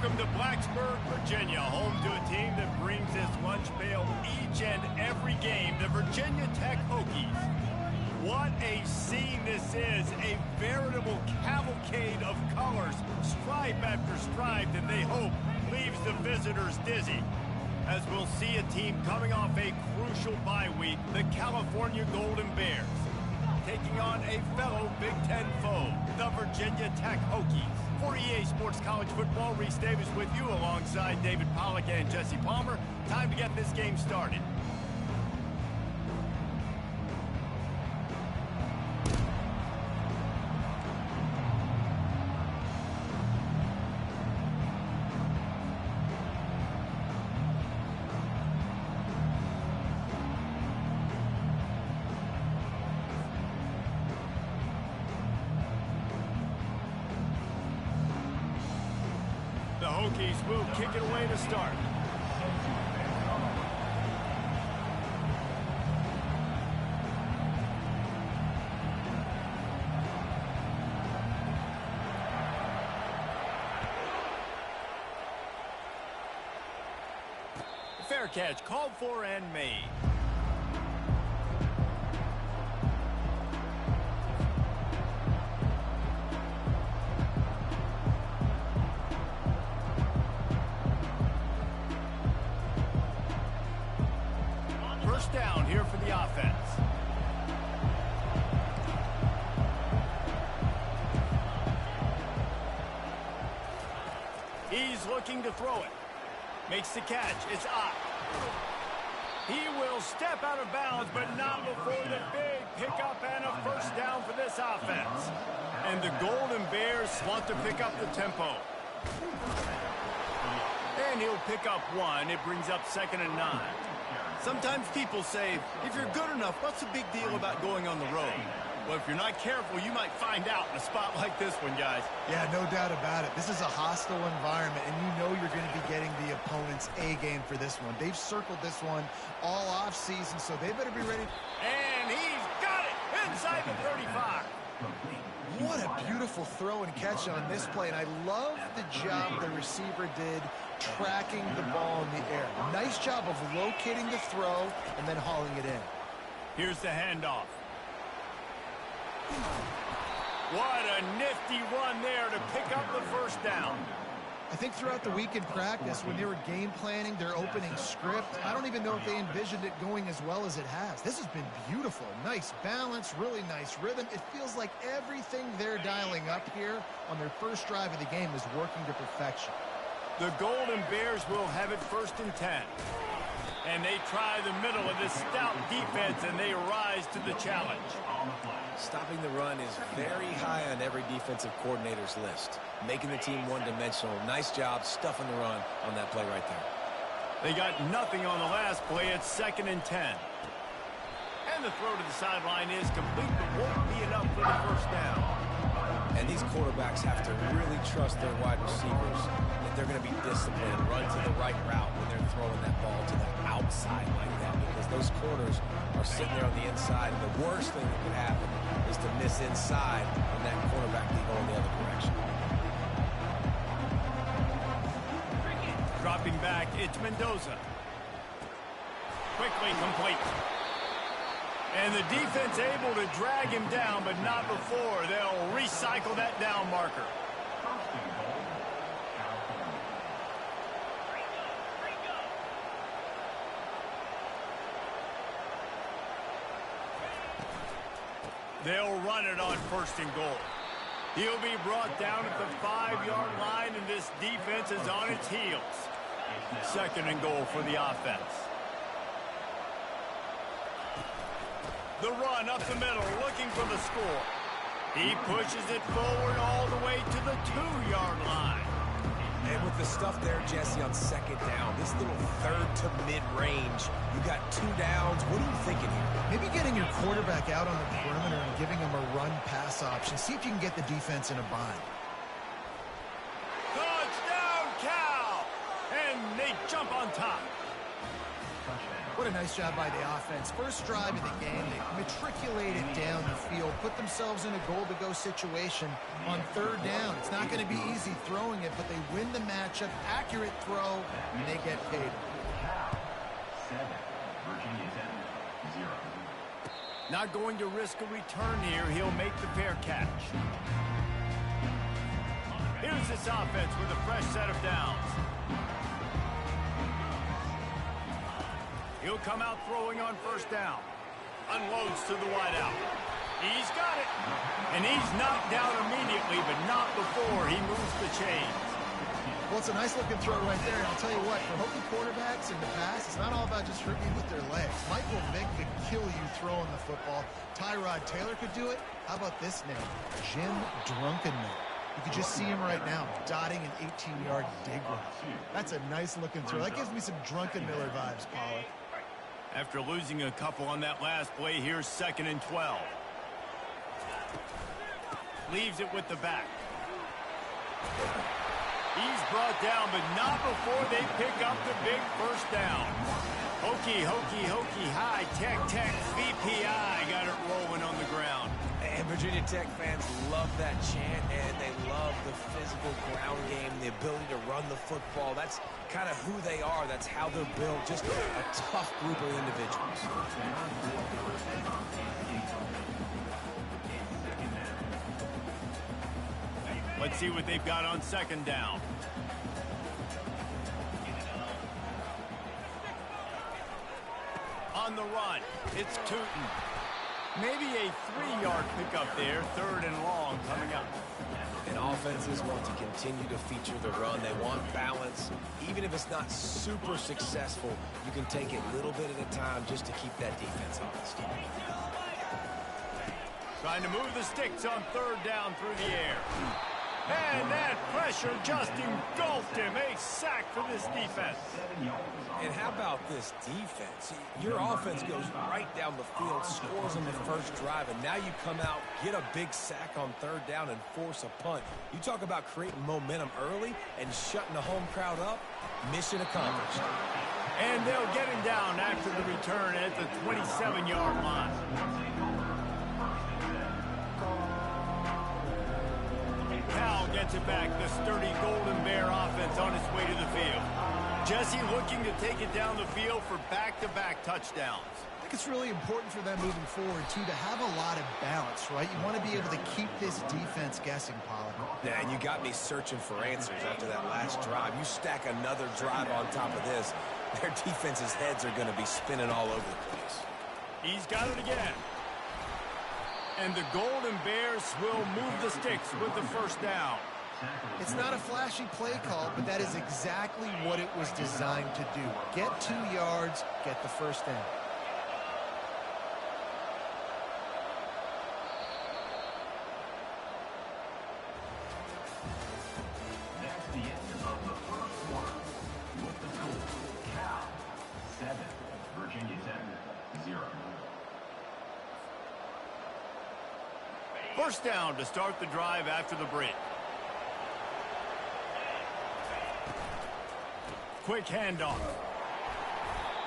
Welcome to Blacksburg, Virginia, home to a team that brings this lunch pail each and every game, the Virginia Tech Hokies. What a scene this is, a veritable cavalcade of colors, stripe after stripe that they hope leaves the visitors dizzy. As we'll see a team coming off a crucial bye week, the California Golden Bears, taking on a fellow Big Ten foe, the Virginia Tech Hokies. For EA Sports College Football, Reese Davis with you alongside David Pollack and Jesse Palmer. Time to get this game started. The Hokies will kick it away to start. Fair catch, called for and made. First down here for the offense. He's looking to throw it. Makes the catch. It's up. He will step out of bounds, but not before the big pickup and a first down for this offense. And the Golden Bears want to pick up the tempo. And he'll pick up one. It brings up 2nd and 9. Sometimes people say, if you're good enough, what's the big deal about going on the road? Well, if you're not careful, you might find out in a spot like this one, guys. Yeah, no doubt about it. This is a hostile environment, and you know you're going to be getting the opponent's A-game for this one. They've circled this one all off-season, so they better be ready. And he's got it inside the 35. What a beautiful throw and catch on this play, and I love the job the receiver did tracking the ball in the air. Nice job of locating the throw and then hauling it in. Here's the handoff. What a nifty run there to pick up the first down. I think throughout the week in practice, when they were game planning their opening script, I don't even know if they envisioned it going as well as it has. This has been beautiful. Nice balance, really nice rhythm. It feels like everything they're dialing up here on their first drive of the game is working to perfection. The Golden Bears will have it 1st and 10. And they try the middle of this stout defense, and they rise to the challenge. Stopping the run is very high on every defensive coordinator's list. Making the team one-dimensional. Nice job stuffing the run on that play right there. They got nothing on the last play. It's 2nd and 10. And the throw to the sideline is complete, but won't be enough for the first down. And these quarterbacks have to really trust their wide receivers that they're going to be disciplined, run to the right route when they're throwing that ball to the outside like that, because those corners are sitting there on the inside, and the worst thing that could happen is to miss inside and that quarterback be going the other direction. Dropping back, it's Mendoza. Quickly complete. And the defense able to drag him down, but not before. They'll recycle that down marker. They'll run it on 1st and goal. He'll be brought down at the 5-yard line, and this defense is on its heels. 2nd and goal for the offense. The run up the middle, looking for the score. He pushes it forward all the way to the 2-yard line. And with the stuff there, Jesse, on 2nd down, this little 3rd to mid-range, you got 2 downs. What are you thinking here? Maybe getting your quarterback out on the perimeter and giving him a run-pass option. See if you can get the defense in a bind. Touchdown, Cal! And they jump on top. What a nice job by the offense. First drive of the game, they matriculated down the field, put themselves in a goal-to-go situation on third down. It's not going to be easy throwing it, but they win the matchup. Accurate throw, and they get paid. Not going to risk a return here. He'll make the fair catch. Here's this offense with a fresh set of downs. He'll come out throwing on first down. Unloads to the wideout. He's got it. And he's knocked down immediately, but not before he moves the chains. Well, it's a nice-looking throw right there. And I'll tell you what, for Hokie quarterbacks in the past, it's not all about just hitting with their legs. Michael Vick could kill you throwing the football. Tyrod Taylor could do it. How about this name? Jim Drunkenmiller. You can just see him right now, dotting an 18-yard dig route. That's a nice-looking throw. That gives me some Drunkenmiller vibes, Pollock. After losing a couple on that last play, here's 2nd and 12. Leaves it with the back. He's brought down, but not before they pick up the big first down. Hokie, Hokie, Hokie, high, Tech, Tech, VPI got it rolling on the ground. And Virginia Tech fans love that chant, and they love the physical ground game, the ability to run the football. That's kind of who they are. That's how they're built. Just a tough group of individuals. Let's see what they've got on 2nd down. On the run, it's Tootin. Maybe a 3-yard pickup there, 3rd and long coming up. And offenses want to continue to feature the run. They want balance. Even if it's not super successful, you can take it a little bit at a time just to keep that defense honest. Trying to move the sticks on 3rd down through the air. And that pressure just engulfed him. A sack for this defense. And how about this defense? Your offense goes right down the field, scores on the first drive, and now you come out, get a big sack on 3rd down, and force a punt. You talk about creating momentum early and shutting the home crowd up. Mission accomplished. And they'll get him down after the return at the 27-yard line. Cal gets it back. The sturdy Golden Bear offense on its way to the field. Jesse looking to take it down the field for back-to-back touchdowns. I think it's really important for them moving forward, too, to have a lot of balance, right? You want to be able to keep this defense guessing, Pollock. Yeah, and you got me searching for answers after that last drive. You stack another drive on top of this, their defense's heads are going to be spinning all over the place. He's got it again. And the Golden Bears will move the sticks with the first down. It's not a flashy play call, but that is exactly what it was designed to do. Get 2 yards, get the first down. That's the end of the first quarter. With the score, Cal 7, Virginia Tech 0. First down to start the drive after the break. Quick handoff.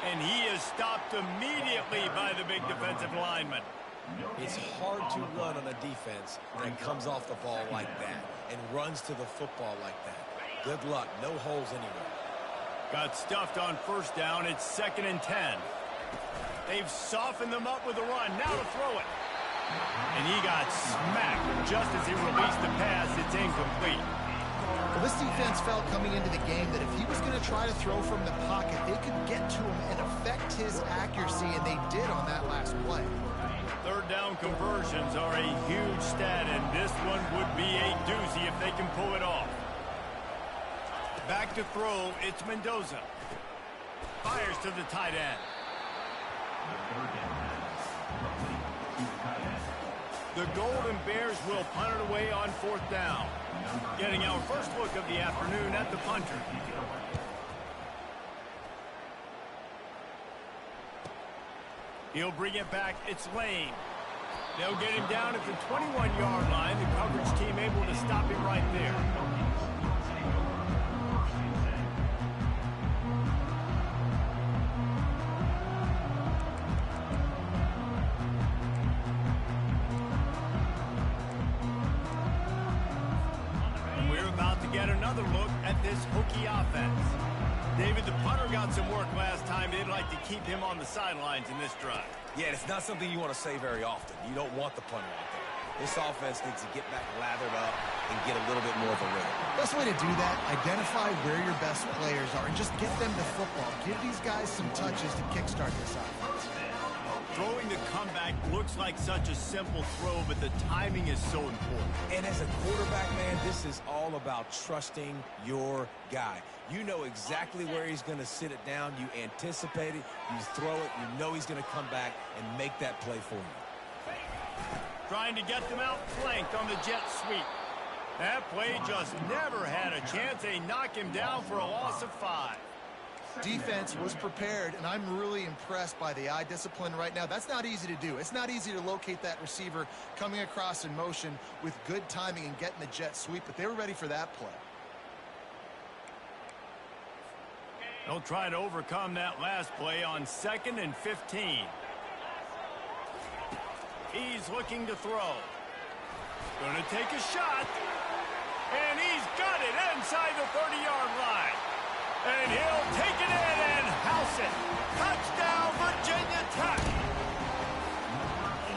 And he is stopped immediately by the big defensive lineman. It's hard to run on a defense that comes off the ball like that and runs to the football like that. Good luck. No holes anywhere. Got stuffed on first down. It's 2nd and 10. They've softened them up with a run. Now to throw it. And he got smacked just as he released the pass. It's incomplete. Well, this defense felt coming into the game that if he was going to try to throw from the pocket, they could get to him and affect his accuracy, and they did on that last play. 3rd down conversions are a huge stat, and this one would be a doozy if they can pull it off. Back to throw, it's Mendoza. Fires to the tight end. The Golden Bears will punt it away on 4th down. Getting our first look of the afternoon at the punter. He'll bring it back. It's Lane. They'll get him down at the 21-yard line. The coverage team able to stop him right there. another look at this Hokie offense. David, the punter got some work last time. They'd like to keep him on the sidelines in this drive. Yeah, it's not something you want to say very often. You don't want the punter out there. This offense needs to get back lathered up and get a little bit more of a rhythm. Best way to do that, identify where your best players are and just get them to football. Give these guys some touches to kickstart this offense. Throwing the comeback looks like such a simple throw, but the timing is so important. And as a quarterback, man, this is all about trusting your guy. You know exactly where he's going to sit it down. You anticipate it. You throw it. You know he's going to come back and make that play for you. Trying to get them outflanked on the jet sweep. That play just never had a chance. They knock him down for a loss of 5. Defense was prepared, and I'm really impressed by the eye discipline right now. That's not easy to do. It's not easy to locate that receiver coming across in motion with good timing and getting the jet sweep, but they were ready for that play. They'll try to overcome that last play on 2nd and 15. He's looking to throw. Going to take a shot. And he's got it inside the 30-yard line. And he'll take it in and house it. Touchdown, Virginia Tech.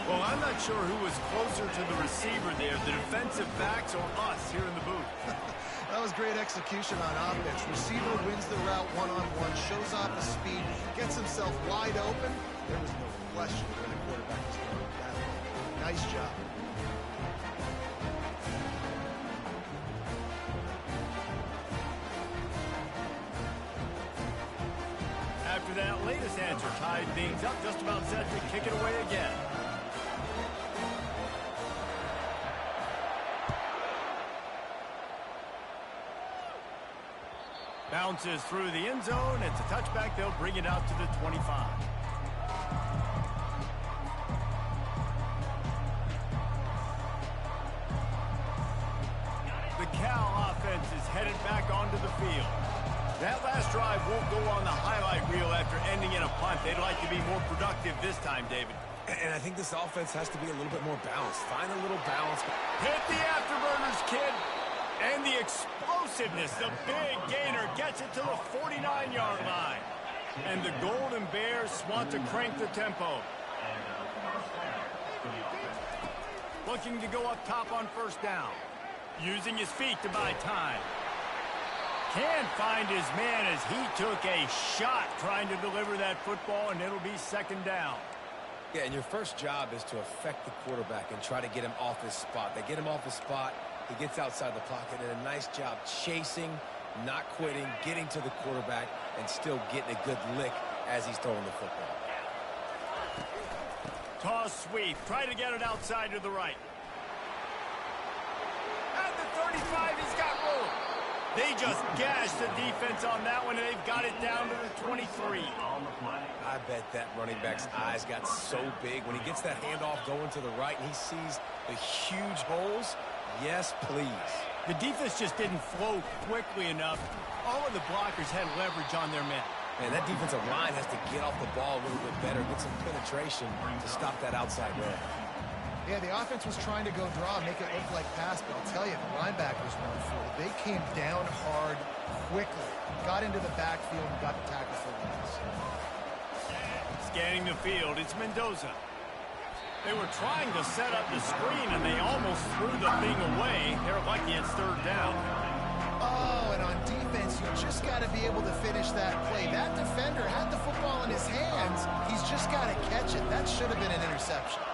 Well, I'm not sure who was closer to the receiver there, the defensive backs or us here in the booth. That was great execution on offense. Receiver wins the route one-on-one, shows off his speed, gets himself wide open. There was no question when the quarterback was throwing that. Nice job. After that latest answer tied things up, just about set to kick it away again. Bounces through the end zone. It's a touchback. They'll bring it out to the 25. The Cal offense is headed back onto the field. That last drive won't go on the highlight reel after ending in a punt. They'd like to be more productive this time, David. And I think this offense has to be a little bit more balanced. Find a little balance. Hit the afterburners, kid. And the explosiveness, the big gainer gets it to the 49-yard line. And the Golden Bears want to crank the tempo. Looking to go up top on first down. Using his feet to buy time. Can't find his man as he took a shot trying to deliver that football, and it'll be 2nd down. Yeah, and your first job is to affect the quarterback and try to get him off his spot. They get him off his spot. He gets outside the pocket, and a nice job chasing, not quitting, getting to the quarterback, and still getting a good lick as he's throwing the football. Toss sweep. Try to get it outside to the right. At the 35, he's got room. They just gashed the defense on that one, and they've got it down to the 23. I bet that running back's eyes got so big when he gets that handoff going to the right and he sees the huge holes. Yes, please. The defense just didn't flow quickly enough. All of the blockers had leverage on their men. And that defensive line has to get off the ball a little bit better, get some penetration to stop that outside run. Yeah, the offense was trying to go draw, make it look like pass, but I'll tell you, the linebackers weren't fooled. They came down hard quickly, got into the backfield, and got the tackle for loss. Scanning the field, it's Mendoza. They were trying to set up the screen, and they almost threw the thing away. They're lucky it's 3rd down. Oh, and on defense, you just got to be able to finish that play. That defender had the football in his hands. He's just got to catch it. That should have been an interception.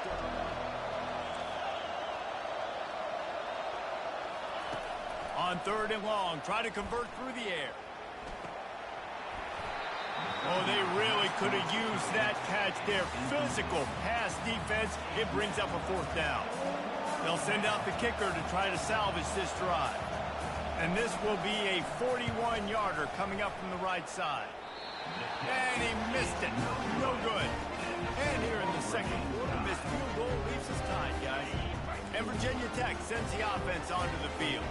On 3rd and long, try to convert through the air. Oh, they really could have used that catch there. Physical pass defense. It brings up a 4th down. They'll send out the kicker to try to salvage this drive. And this will be a 41-yarder coming up from the right side. And he missed it. No good. And here in the 2nd quarter, this field goal leaves us tied, guys. and Virginia Tech sends the offense onto the field.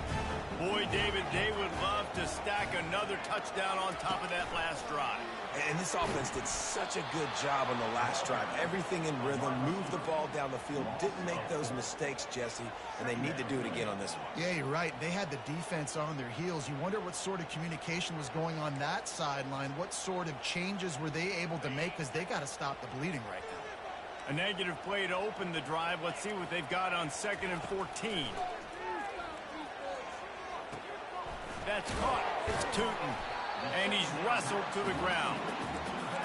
Boy, David, they would love to stack another touchdown on top of that last drive. And this offense did such a good job on the last drive. Everything in rhythm, moved the ball down the field, didn't make those mistakes, Jesse, and they need to do it again on this one. Yeah, you're right. They had the defense on their heels. You wonder what sort of communication was going on that sideline. What sort of changes were they able to make, because they got to stop the bleeding right now. A negative play to open the drive. Let's see what they've got on 2nd and 14. That's caught. It's Tootin. And he's wrestled to the ground.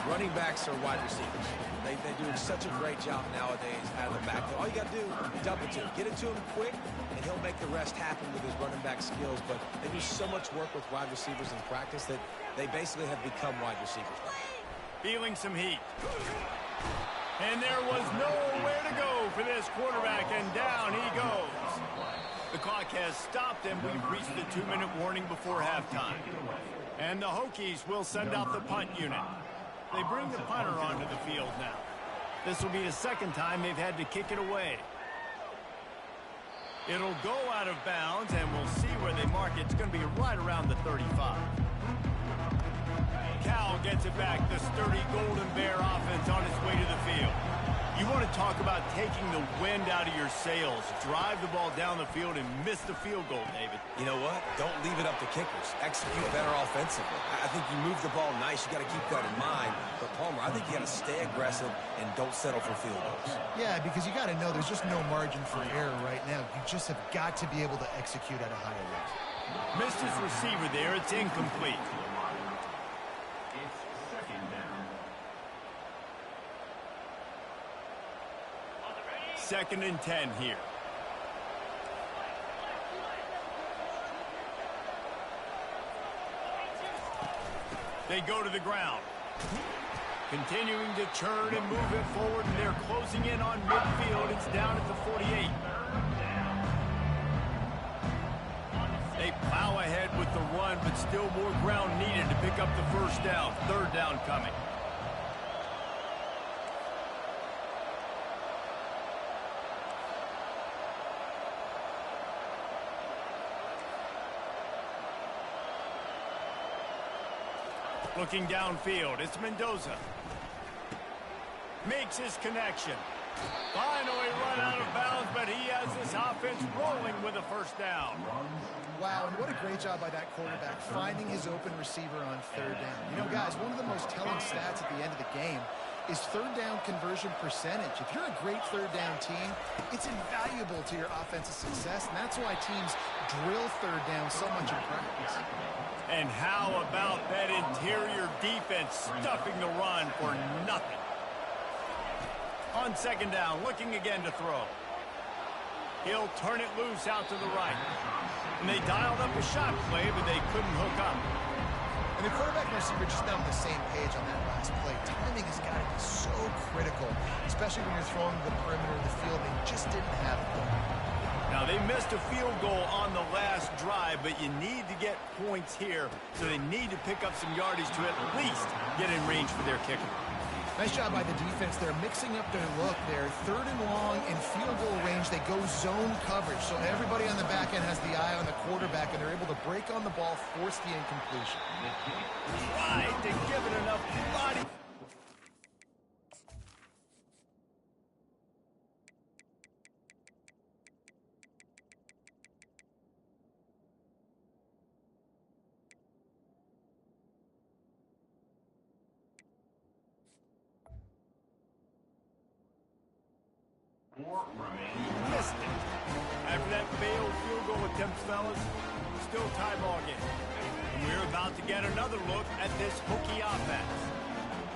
Running backs are wide receivers. They do such a great job nowadays out of the backfield. All you got to do, dump it to him. Get it to him quick, and he'll make the rest happen with his running back skills. But they do so much work with wide receivers in practice that they basically have become wide receivers. Feeling some heat. And there was nowhere to go for this quarterback, and down he goes. The clock has stopped, and we've reached the 2-minute warning before halftime. And the Hokies will send out the punt unit. They bring the punter onto the field now. This will be the second time they've had to kick it away. It'll go out of bounds, and we'll see where they mark it. It's going to be right around the 35. Cal gets it back. The sturdy Golden Bear offense on its way to the field. You want to talk about taking the wind out of your sails. Drive the ball down the field and miss the field goal, David. You know what? Don't leave it up to kickers. Execute better offensively. I think you move the ball nice. You got to keep that in mind. But, Palmer, I think you got to stay aggressive and don't settle for field goals. Yeah, because you got to know there's just no margin for error right now. You just have got to be able to execute at a higher rate. Missed his receiver there. It's incomplete. It's 2nd down. 2nd and 10 here. They go to the ground. Continuing to churn and move it forward, and they're closing in on midfield. It's down at the 48. They plow ahead with the run, but still more ground needed to pick up the first down. 3rd down coming. Looking downfield, it's Mendoza. Makes his connection. Finally run out of bounds, but he has this offense rolling with a first down. Wow, and what a great job by that quarterback, finding his open receiver on 3rd down. You know, guys, one of the most telling stats at the end of the game is 3rd down conversion percentage. If you're a great 3rd down team, it's invaluable to your offensive success, and that's why teams drill 3rd down so much in practice. And how about that interior defense stuffing the run for nothing? On 2nd down, looking again to throw. He'll turn it loose out to the right. And they dialed up a shot play, but they couldn't hook up. And the quarterback and receiver just not on the same page on that last play. Timing has got to be so critical, especially when you're throwing the perimeter of the field. They just didn't have it there. Now, they missed a field goal on the last drive, but you need to get points here, so they need to pick up some yardage to at least get in range for their kicker. Nice job by the defense. They're mixing up their look. They're 3rd and long in field goal range. They go zone coverage, so everybody on the back end has the eye on the quarterback, and they're able to break on the ball, force the incompletion. Tried to give it enough body. Missed it. After that failed field goal attempt, fellas, still tie ball game. And we're about to get another look at this Hokie offense.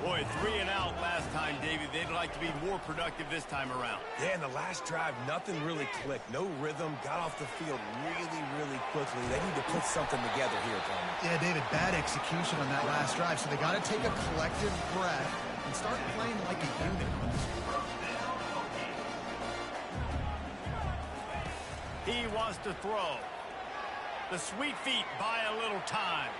Boy, 3 and out last time, David. They'd like to be more productive this time around. Yeah, in the last drive, nothing really clicked. No rhythm, got off the field really, really quickly. They need to put something together here, Palmer. Yeah, David, bad execution on that last drive, so they got to take a collective breath and start playing like a unit. He wants to throw. The sweet feet buy a little time.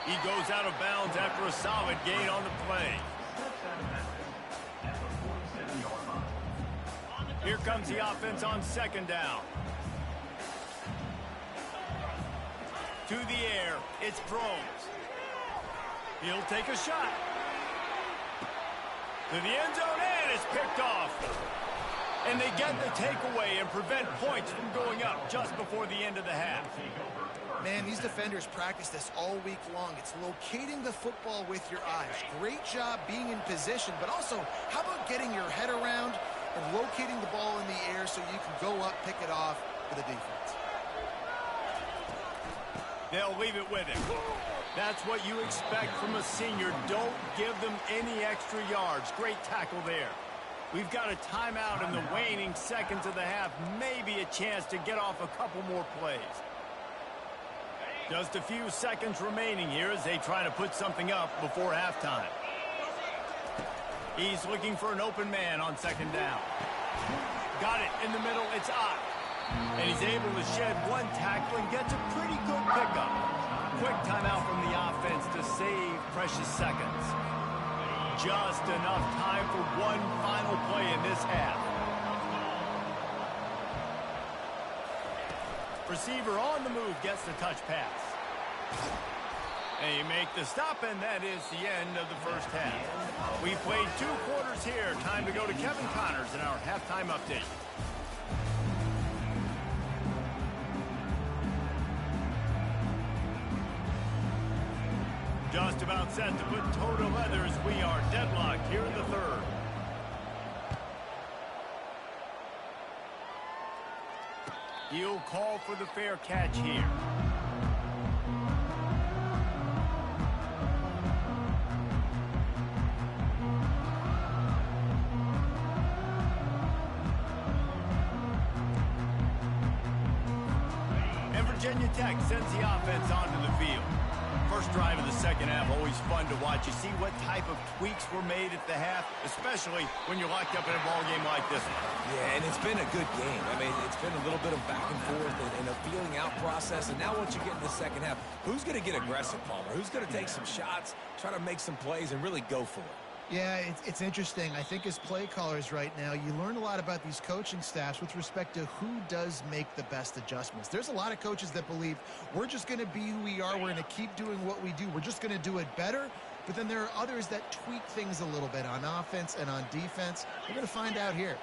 He goes out of bounds after a solid gain on the play. Here comes the offense on second down. To the air, it's Drones. He'll take a shot. To the end zone, and it's picked off. And they get the takeaway and prevent points from going up just before the end of the half. Man, these defenders practice this all week long. It's locating the football with your eyes. Great job being in position, but also, how about getting your head around and locating the ball in the air so you can go up, pick it off for the defense. They'll leave it with him. That's what you expect from a senior. Don't give them any extra yards. Great tackle there. We've got a timeout in the waning seconds of the half. Maybe a chance to get off a couple more plays. Just a few seconds remaining here as they try to put something up before halftime. He's looking for an open man on second down. Got it in the middle. It's Ott. And he's able to shed one tackle and gets a pretty good pickup. Quick timeout from the offense to save precious seconds. Just enough time for one final play in this half. Receiver on the move gets the touch pass. And you make the stop, and that is the end of the first half. We played 2 quarters here. Time to go to Kevin Connors in our halftime update. Just about set to put toe to leather as we are deadlocked here in the third. He'll call for the fair catch here. And Virginia Tech sends the offense onto the field. First drive of the second half, always fun to watch. You see what type of tweaks were made at the half, especially when you're locked up in a ball game like this one. Yeah, and it's been a good game. I mean, it's been a little bit of back and forth and a feeling out process. And now once you get in the second half, who's going to get aggressive, Palmer? Who's going to take some shots, try to make some plays, and really go for it? Yeah, it's interesting. I think as play callers right now, you learn a lot about these coaching staffs with respect to who does make the best adjustments. There's a lot of coaches that believe we're just going to be who we are. We're going to keep doing what we do. We're just going to do it better. But then there are others that tweak things a little bit on offense and on defense. We're going to find out here.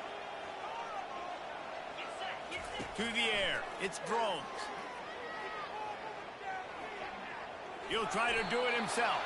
To the air, it's Drones. He'll try to do it himself.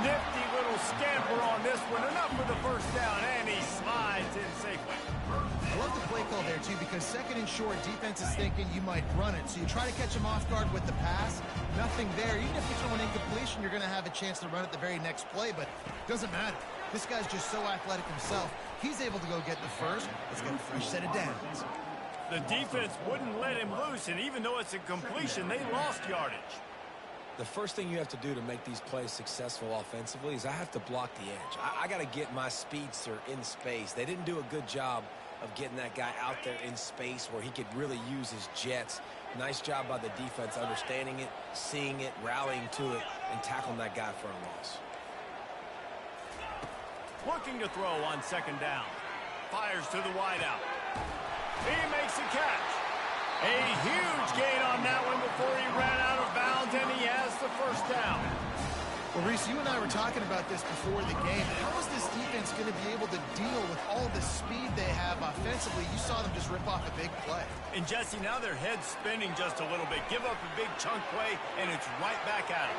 Nifty little scamper on this one. Enough for the first down, and he slides in safely. I love the play call there, too, because second and short, defense is thinking you might run it. So you try to catch him off guard with the pass. Nothing there. Even if you throw an incompletion, you're going to have a chance to run it the very next play, but it doesn't matter. This guy's just so athletic himself. He's able to go get the first. Let's get a fresh set of downs. The defense wouldn't let him loose, and even though it's a completion, they lost yardage. The first thing you have to do to make these plays successful offensively is I have to block the edge. I got to get my speedster in space. They didn't do a good job of getting that guy out there in space where he could really use his jets. Nice job by the defense understanding it, seeing it, rallying to it, and tackling that guy for a loss. Looking to throw on second down. Fires to the wideout. He makes the catch. A huge gain on that one before he ran out of bounds, and he has the first down. Well, Reese, you and I were talking about this before the game. How is this defense going to be able to deal with all the speed they have offensively? You saw them just rip off a big play. And, Jesse, now their head's spinning just a little bit. Give up a big chunk play, and it's right back at him.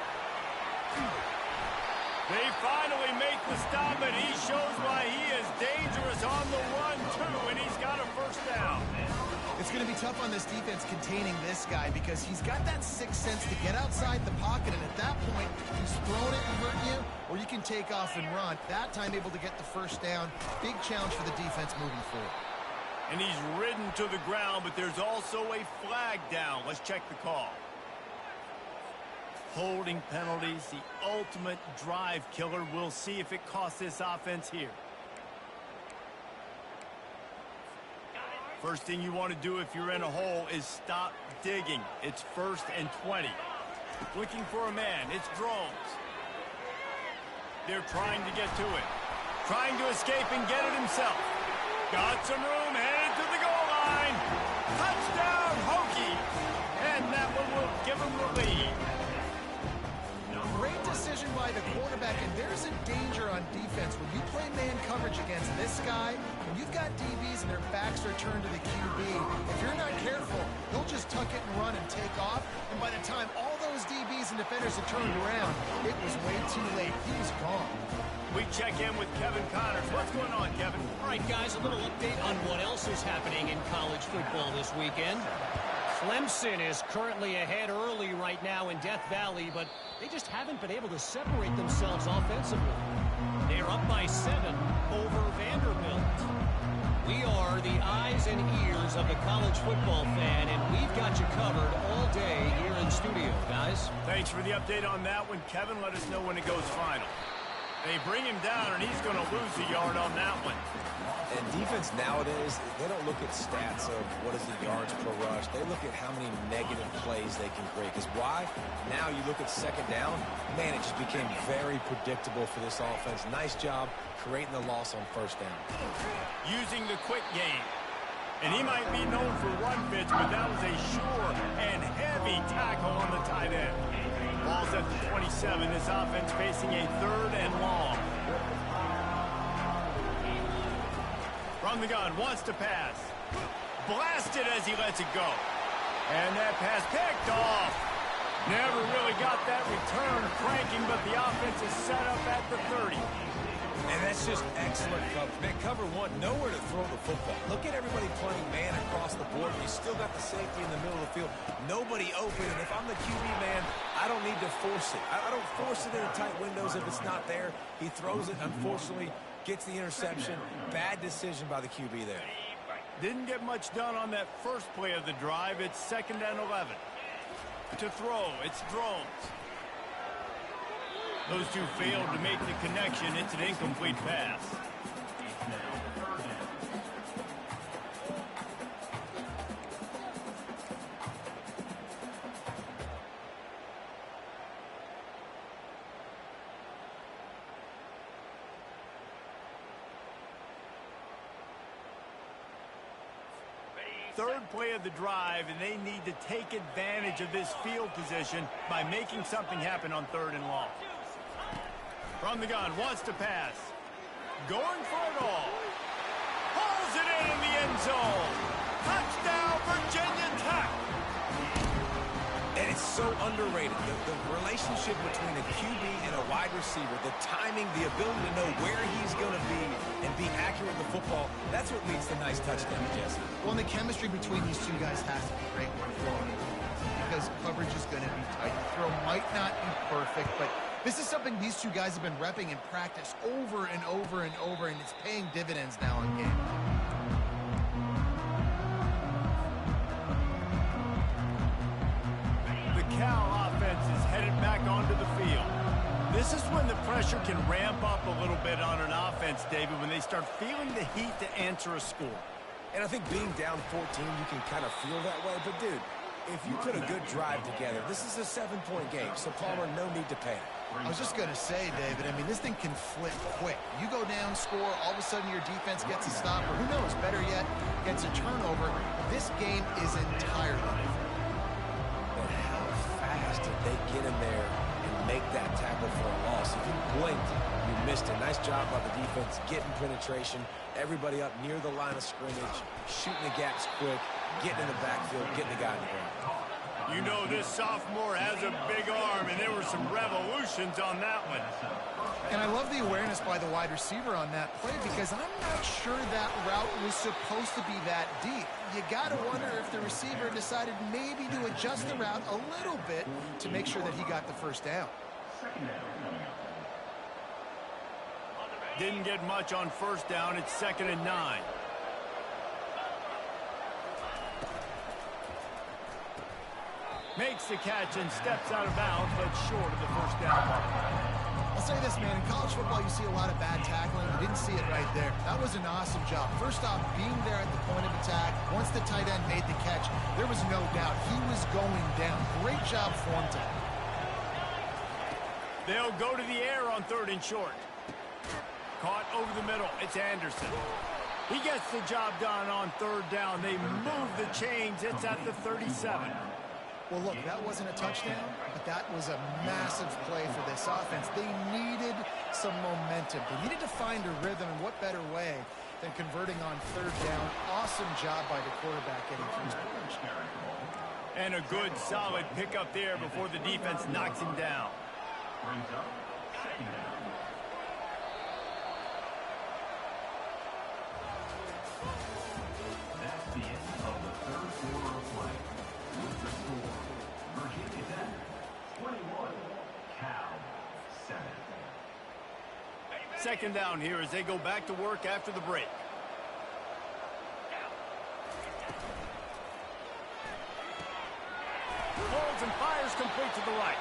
They finally make the stop, and he shows why he is dangerous on the run, too, and he's got a first down. It's going to be tough on this defense containing this guy because he's got that sixth sense to get outside the pocket, and at that point, he's thrown it and hurt you, or you can take off and run. That time able to get the first down. Big challenge for the defense moving forward. And he's ridden to the ground, but there's also a flag down. Let's check the call. Holding penalties, the ultimate drive killer. We'll see if it costs this offense here. First thing you want to do if you're in a hole is stop digging. It's 1st and 20. Looking for a man. It's Drones. They're trying to get to it. Trying to escape and get it himself. Got some room, headed to decision by the quarterback, and there's a danger on defense. When you play man coverage against this guy, when you've got DBs and their backs are turned to the QB, if you're not careful, he'll just tuck it and run and take off, and by the time all those DBs and defenders have turned around, it was way too late. He was gone. We check in with Kevin Connors. What's going on, Kevin? All right, guys, a little update on what else is happening in college football this weekend. Clemson is currently ahead early right now in Death Valley, but they just haven't been able to separate themselves offensively. They're up by 7 over Vanderbilt. We are the eyes and ears of the college football fan, and we've got you covered all day here in studio, guys. Thanks for the update on that one, Kevin. Let us know when it goes final. They bring him down, and he's going to lose a yard on that one. And defense nowadays, they don't look at stats of what is the yards per rush. They look at how many negative plays they can create. Because why? Now you look at second down, man, it just became very predictable for this offense. Nice job creating the loss on first down. Using the quick game. And he might be known for run fits, but that was a sure and heavy tackle on the tight end. Ball's at the 27. This offense facing a 3rd and long. From the gun, wants to pass. Blasted as he lets it go. And that pass picked off. Never really got that return cranking, but the offense is set up at the 30. And that's just excellent coverage. Man, cover one, nowhere to throw the football. Look at everybody playing man across the board. You still got the safety in the middle of the field. Nobody open. And if I'm the QB man, I don't need to force it. I don't force it into tight windows if it's not there. He throws it, unfortunately, gets the interception. Bad decision by the QB there. Didn't get much done on that first play of the drive. It's 2nd and 11. To throw, it's Drones. Those two failed to make the connection. It's an incomplete pass. Third play of the drive, and they need to take advantage of this field position by making something happen on 3rd and long. From the gun, wants to pass. Going for it all. Pulls it in the end zone. Touchdown, Virginia Tech. And it's so underrated. The relationship between a QB and a wide receiver, the timing, the ability to know where he's going to be and be accurate with the football, that's what leads to nice touchdowns, Jesse. Well, and the chemistry between these two guys has to be great when throwing, because coverage is going to be tight. The throw might not be perfect, but this is something these two guys have been repping in practice over and over and over, and it's paying dividends now in game. The Cal offense is headed back onto the field. This is when the pressure can ramp up a little bit on an offense, David, when they start feeling the heat to answer a score. And I think being down 14, you can kind of feel that way. But, dude, if you put a good drive together, this is a 7-point game, so Palmer, no need to panic. I was just going to say, David, I mean, this thing can flip quick. You go down, score, all of a sudden your defense gets a stop, or who knows, better yet, gets a turnover. This game is entirely different. But how fast did they get in there and make that tackle for a loss? If you blinked, you missed it. Nice job by the defense, getting penetration, everybody up near the line of scrimmage, shooting the gaps quick, getting in the backfield, getting the guy in the ground. You know this sophomore has a big arm, and there were some revolutions on that one. And I love the awareness by the wide receiver on that play, because I'm not sure that route was supposed to be that deep. You got to wonder if the receiver decided maybe to adjust the route a little bit to make sure that he got the first down. Didn't get much on first down. It's 2nd and 9. Makes the catch and steps out of bounds, but short of the first down. I'll say this, man. In college football, you see a lot of bad tackling. You didn't see it right there. That was an awesome job. First off, being there at the point of attack. Once the tight end made the catch, there was no doubt he was going down. Great job for him to. They'll go to the air on 3rd and short. Caught over the middle. It's Anderson. He gets the job done on 3rd down. They move the chains. It's at the 37. Well, look, that wasn't a touchdown, but that was a massive play for this offense. They needed some momentum. They needed to find a rhythm, and what better way than converting on third down. Awesome job by the quarterback getting through his punch. And a good, solid pickup there before the defense knocks him down. Brings up second down. That's the end of the third quarter of play. With the score, Virginia Tech 21, Cal 7. Second down here as they go back to work after the break. Holds and fires complete to the right.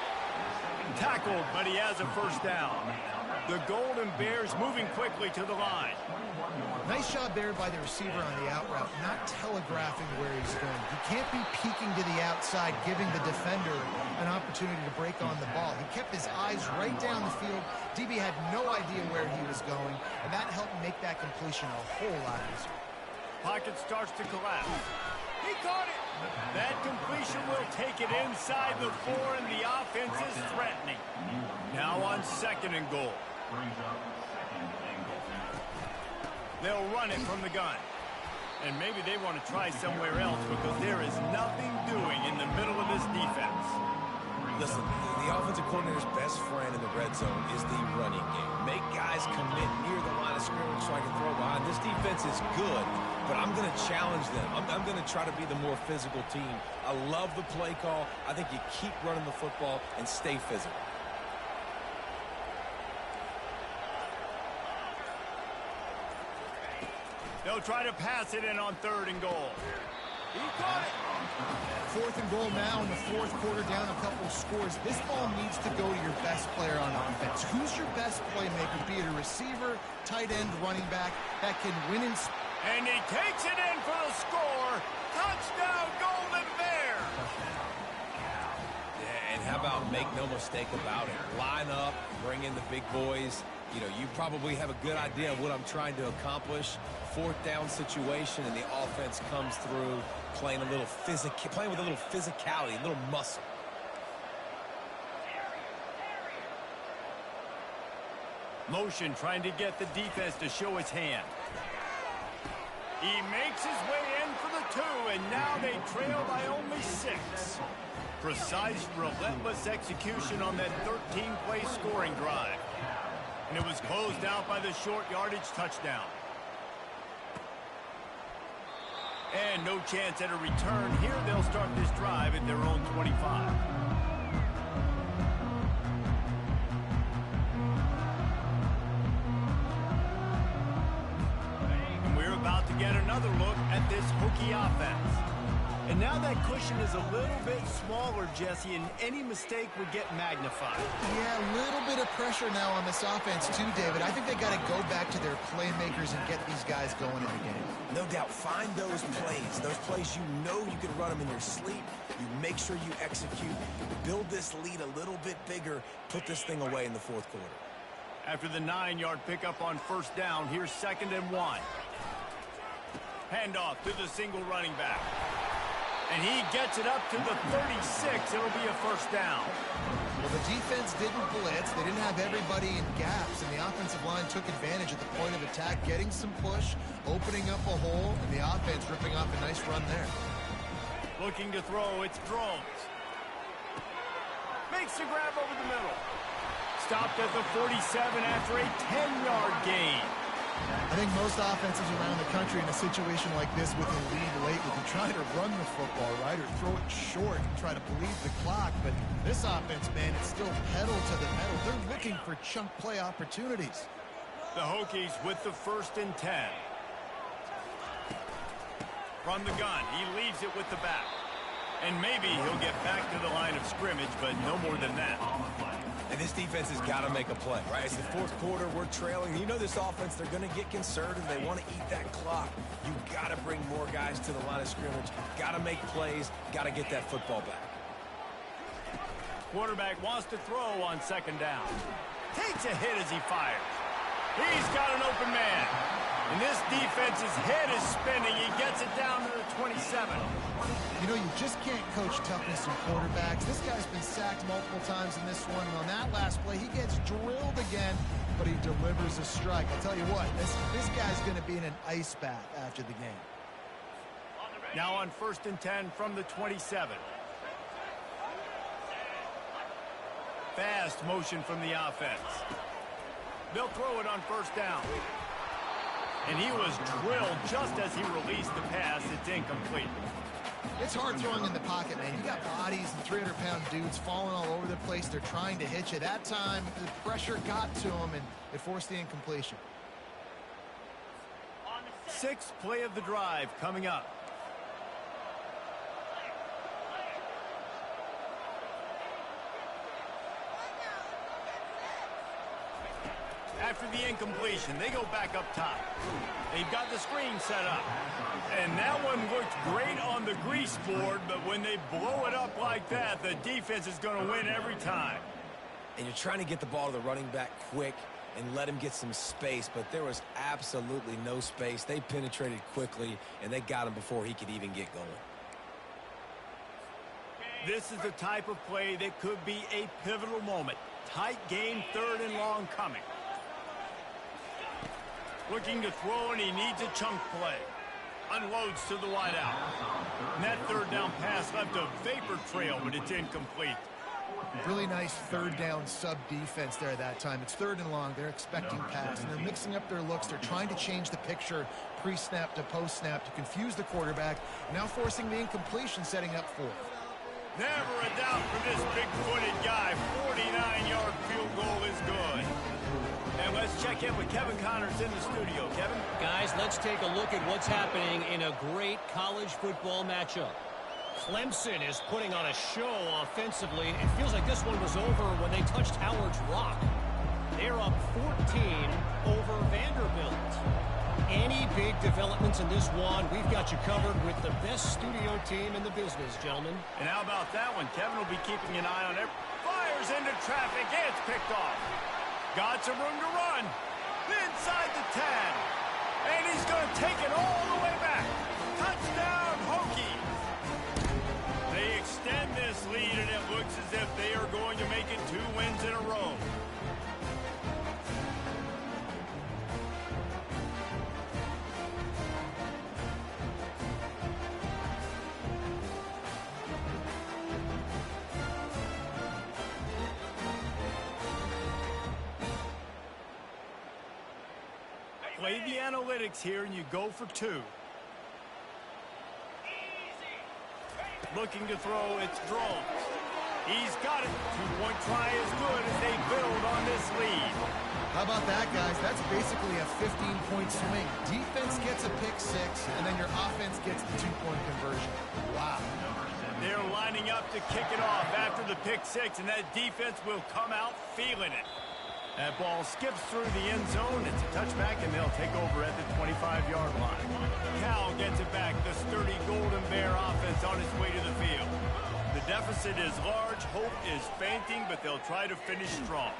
Tackled, but he has a first down. The Golden Bears moving quickly to the line. Nice job there by the receiver on the out route, not telegraphing where he's going. He can't be peeking to the outside, giving the defender an opportunity to break on the ball. He kept his eyes right down the field. DB had no idea where he was going, and that helped make that completion a whole lot easier. Pocket starts to collapse. He caught it. That completion will take it inside the 4, and the offense is threatening. Now on second and goal. Brings up second and goal. They'll run it from the gun. And maybe they want to try somewhere else because there is nothing doing in the middle of this defense. Listen, the offensive coordinator's best friend in the red zone is the running game. Make guys commit near the line of scrimmage so I can throw behind. This defense is good, but I'm going to challenge them. I'm going to try to be the more physical team. I love the play call. I think you keep running the football and stay physical. They'll try to pass it in on third and goal. He caught it. Fourth and goal now in the fourth quarter, down a couple scores. This ball needs to go to your best player on offense. Who's your best playmaker, be it a receiver, tight end, running back, that can win in... And he takes it in for the score. Touchdown, Golden Bears. Yeah, and how about make no mistake about it? Line up, bring in the big boys. You know, you probably have a good idea of what I'm trying to accomplish. Fourth down situation, and the offense comes through playing with a little physicality, a little muscle. Motion trying to get the defense to show his hand. He makes his way in for the 2, and now they trail by only 6. Precise, relentless execution on that 13-play scoring drive. And it was closed out by the short yardage touchdown. And no chance at a return. Here they'll start this drive at their own 25. And we're about to get another look at this Hokie offense. And now that cushion is a little bit smaller, Jesse, and any mistake would get magnified. Yeah, a little bit of pressure now on this offense too, David. I think they got to go back to their playmakers and get these guys going in the game. No doubt, find those plays you know you can run them in your sleep. You make sure you execute, build this lead a little bit bigger, put this thing away in the fourth quarter. After the 9-yard pickup on first down, here's 2nd and 1. Handoff to the single running back. And he gets it up to the 36. It'll be a first down. Well, the defense didn't blitz. They didn't have everybody in gaps, and the offensive line took advantage at the point of attack, getting some push, opening up a hole, and the offense ripping off a nice run there. Looking to throw, it's Drones. Makes the grab over the middle. Stopped at the 47 after a 10-yard gain. I think most offenses around the country in a situation like this with a lead late would be trying to run the football, right, or throw it short and try to bleed the clock. But this offense, man, it's still pedal to the metal. They're looking for chunk play opportunities. The Hokies with the 1st and 10. From the gun, he leaves it with the back. And maybe he'll get back to the line of scrimmage, but no more than that. And this defense has got to make a play, right? It's the fourth quarter. We're trailing. You know this offense, they're going to get conservative. They want to eat that clock. You got to bring more guys to the line of scrimmage. Got to make plays. Got to get that football back. Quarterback wants to throw on 2nd down. Takes a hit as he fires. He's got an open man. And this defense's head is spinning. He gets it down to the 27. You know, you just can't coach toughness in quarterbacks. This guy's been sacked multiple times in this one. And on that last play, he gets drilled again, but he delivers a strike. I'll tell you what, this guy's going to be in an ice bath after the game. Now on 1st and 10 from the 27. Fast motion from the offense. They'll throw it on 1st down. And he was drilled just as he released the pass. It's incomplete. It's hard throwing in the pocket, man. You got bodies and 300-pound dudes falling all over the place. They're trying to hit you. That time, the pressure got to him, and it forced the incompletion. 6th play of the drive coming up. After the incompletion, they go back up top. They've got the screen set up. And that one looked great on the grease board, but when they blow it up like that, the defense is going to win every time. And you're trying to get the ball to the running back quick and let him get some space, but there was absolutely no space. They penetrated quickly, and they got him before he could even get going. This is the type of play that could be a pivotal moment. Tight game, 3rd and long coming. Looking to throw, and he needs a chunk play. Unloads to the wideout. And that 3rd down pass left a vapor trail, but it's incomplete. Really nice 3rd down sub defense there that time. It's 3rd and long. They're expecting pass, and they're mixing up their looks. They're trying to change the picture pre-snap to post-snap to confuse the quarterback, now forcing the incompletion, setting up 4th. Never a doubt for this big-footed guy. 49-yard field goal is good. And let's check in with Kevin Connors in the studio. Kevin? Guys, let's take a look at what's happening in a great college football matchup. Clemson is putting on a show offensively. It feels like this one was over when they touched Howard's Rock. They're up 14 over Vanderbilt. Any big developments in this one, we've got you covered with the best studio team in the business, gentlemen. And how about that one? Kevin will be keeping an eye on it. Fires into traffic. It's picked off. Got some room to run. Inside the 10. And he's going to take it all the way back. Touchdown, Hokies. They extend this lead, and it looks as if they are going to make it 2 wins in a row. Play the analytics here, and you go for 2. Looking to throw, it's Drones. He's got it. 2-point try is good as they build on this lead. How about that, guys? That's basically a 15-point swing. Defense gets a pick 6, and then your offense gets the 2-point conversion. Wow. They're lining up to kick it off after the pick 6, and that defense will come out feeling it. That ball skips through the end zone. It's a touchback, and they'll take over at the 25-yard line. Cal gets it back. The sturdy Golden Bear offense on its way to the field. The deficit is large. Hope is fainting, but they'll try to finish strong.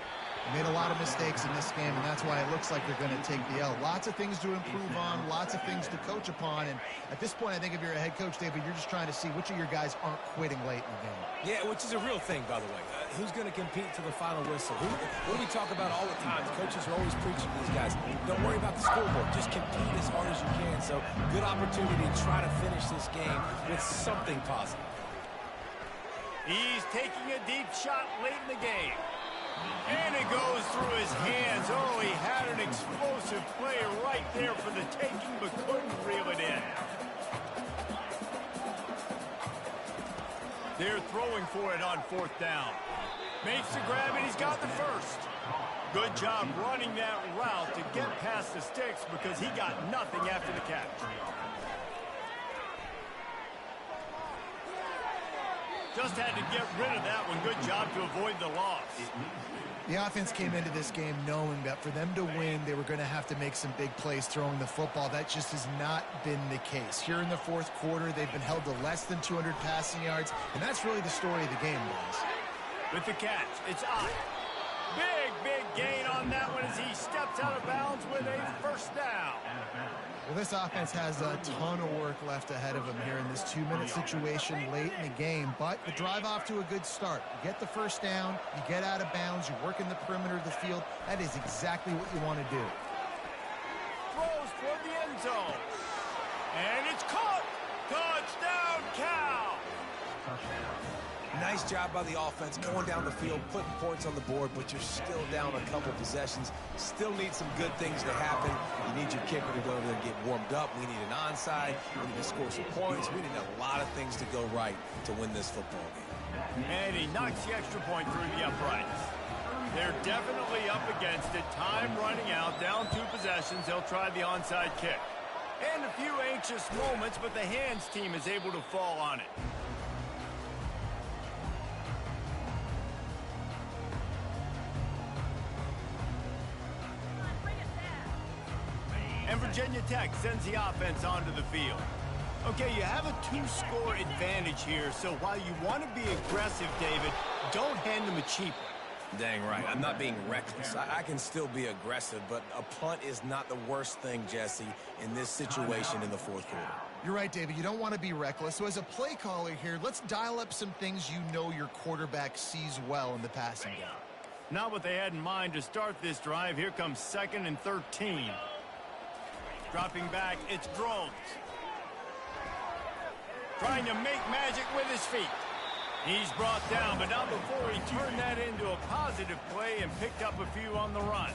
Made a lot of mistakes in this game, and that's why it looks like they're going to take the L. Lots of things to improve on, lots of things to coach upon, and at this point, I think if you're a head coach, David, you're just trying to see which of your guys aren't quitting late in the game. Yeah, which is a real thing, by the way. Who's going to compete to the final whistle? What we talk about all the time, the coaches are always preaching to these guys. Don't worry about the scoreboard. Just compete as hard as you can. So, good opportunity to try to finish this game with something positive. He's taking a deep shot late in the game. And it goes through his hands. Oh, he had an explosive play right there for the taking, but couldn't reel it in. They're throwing for it on 4th down. Makes the grab, and he's got the first. Good job running that route to get past the sticks because he got nothing after the catch. Just had to get rid of that one. Good job to avoid the loss. The offense came into this game knowing that for them to win, they were going to have to make some big plays throwing the football. That just has not been the case. Here in the 4th quarter, they've been held to less than 200 passing yards, and that's really the story of the game, guys. With the catch, it's Ott. Big gain on that one as he steps out of bounds with a first down. Well, this offense has a ton of work left ahead of them here in this 2-minute situation late in the game, but the drive off to a good start. You get the first down, you get out of bounds, you work in the perimeter of the field. That is exactly what you want to do. Throws toward the end zone. And it's caught. Touchdown, Cal. Nice job by the offense going down the field, putting points on the board, but you're still down a couple possessions. Still need some good things to happen. You need your kicker to go there and get warmed up. We need an onside. We need to score some points. We need a lot of things to go right to win this football game. And he knocks the extra point through the uprights. They're definitely up against it. Time running out, down 2 possessions. They'll try the onside kick. And a few anxious moments, but the hands team is able to fall on it. And Virginia Tech sends the offense onto the field. Okay, you have a 2-score advantage here, so while you want to be aggressive, David, don't hand them a cheap one. Dang right. I'm not being reckless. I can still be aggressive, but a punt is not the worst thing, Jesse, in this situation in the fourth quarter. You're right, David. You don't want to be reckless. So as a play caller here, let's dial up some things you know your quarterback sees well in the passing game. Not what they had in mind to start this drive. Here comes 2nd and 13. Dropping back, it's Drones. Trying to make magic with his feet. He's brought down, but not before he turned that into a positive play and picked up a few on the run.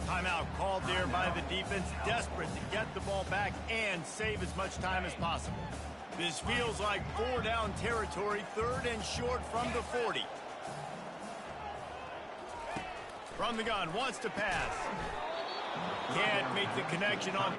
Timeout called there by the defense, desperate to get the ball back and save as much time as possible. This feels like 4-down territory, 3rd and short from the 40. From the gun, wants to pass. Can't make the connection on.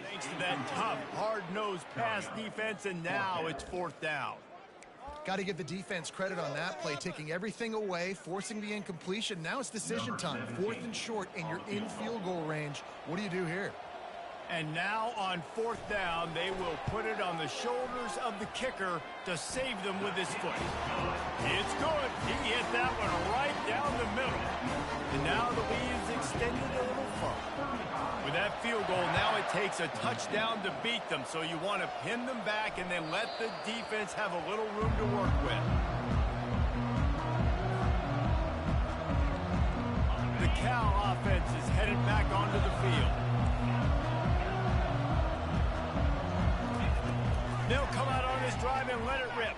Thanks to that tough, hard-nosed pass defense, and now it's 4th down. Got to give the defense credit on that play, taking everything away, forcing the incompletion. Now it's decision time. 4th and short, and you're in field goal range. What do you do here? And now on 4th down, they will put it on the shoulders of the kicker to save them with his foot. It's good. He hit that one right down the middle. And now the lead is extended a little further. With that field goal, now it takes a touchdown to beat them, so you want to pin them back and then let the defense have a little room to work with. The Cal offense is headed back onto the field. They'll come out on this drive and let it rip.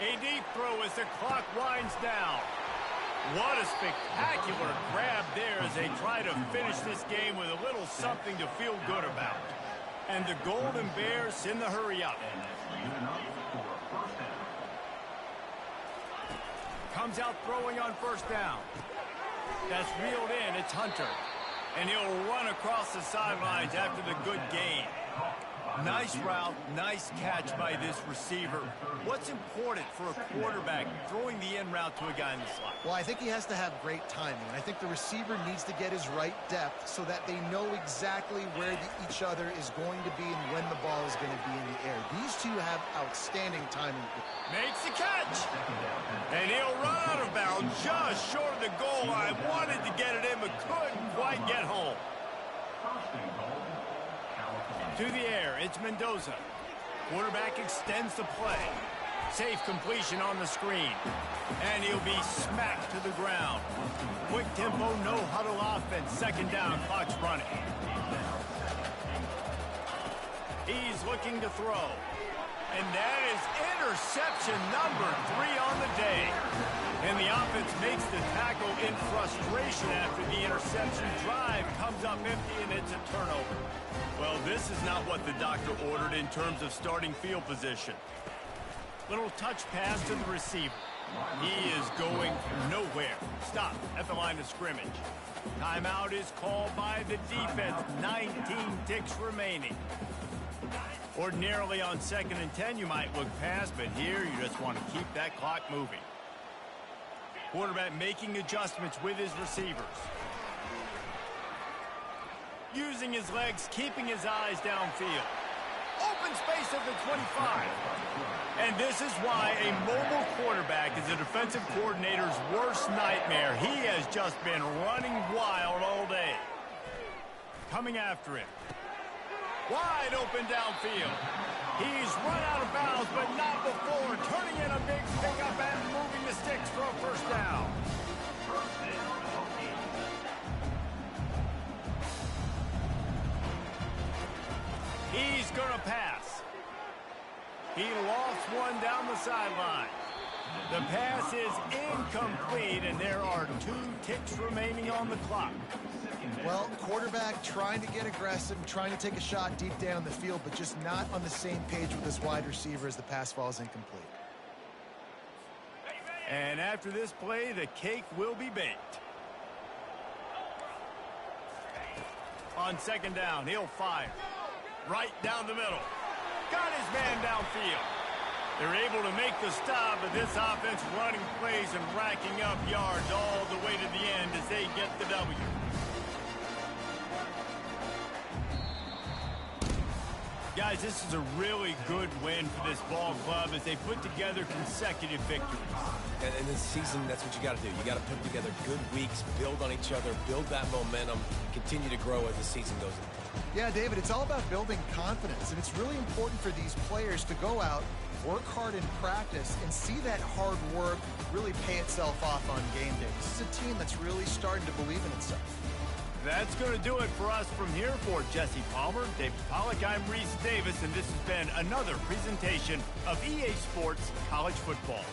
A deep throw as the clock winds down. What a spectacular grab there as they try to finish this game with a little something to feel good about. And the Golden Bears send the hurry up. Comes out throwing on 1st down. That's reeled in. It's Hunter. And he'll run across the sidelines after the good gain. Nice route, nice catch by this receiver. What's important for a quarterback throwing the in route to a guy in the slot? Well, I think he has to have great timing. And I think the receiver needs to get his right depth so that they know exactly where each other is going to be and when the ball is going to be in the air. These two have outstanding timing. Makes the catch. And he'll run out of bounds just short of the goal line. Wanted to get it in, but couldn't quite get home. To the air, it's Mendoza. Quarterback extends the play. Safe completion on the screen. And he'll be smacked to the ground. Quick tempo, no huddle offense. Second down, clock's running. He's looking to throw. And that is interception number 3 on the day. And the offense makes the tackle in frustration after the interception. Drive comes up empty, and it's a turnover. Well, this is not what the doctor ordered in terms of starting field position. Little touch pass to the receiver. He is going nowhere. Stop at the line of scrimmage. Timeout is called by the defense. 19 ticks remaining. Ordinarily on 2nd and 10, you might look past, but here you just want to keep that clock moving. Quarterback making adjustments with his receivers. Using his legs, keeping his eyes downfield. Open space at the 25. And this is why a mobile quarterback is a defensive coordinator's worst nightmare. He has just been running wild all day. Coming after him. Wide open downfield. He's run out of bounds, but not before. Turning in a big pickup and moving the sticks for a first down. He's going to pass. He lost one down the sideline. The pass is incomplete, and there are 2 ticks remaining on the clock. Well, quarterback trying to get aggressive, trying to take a shot deep down the field, but just not on the same page with his wide receiver as the pass falls incomplete. And after this play, the cake will be baked. On 2nd down, he'll fire. Right down the middle. Got his man downfield. They're able to make the stop, but this offense running plays and racking up yards all the way to the end as they get the W. Guys, this is a really good win for this ball club as they put together consecutive victories. And in this season, that's what you got to do. You got to put together good weeks, build on each other, build that momentum, continue to grow as the season goes on. Yeah, David, it's all about building confidence, and it's really important for these players to go out, work hard in practice, and see that hard work really pay itself off on game day. This is a team that's really starting to believe in itself. That's going to do it for us from here. For Jesse Palmer, David Pollack, I'm Reese Davis, and this has been another presentation of EA Sports College Football.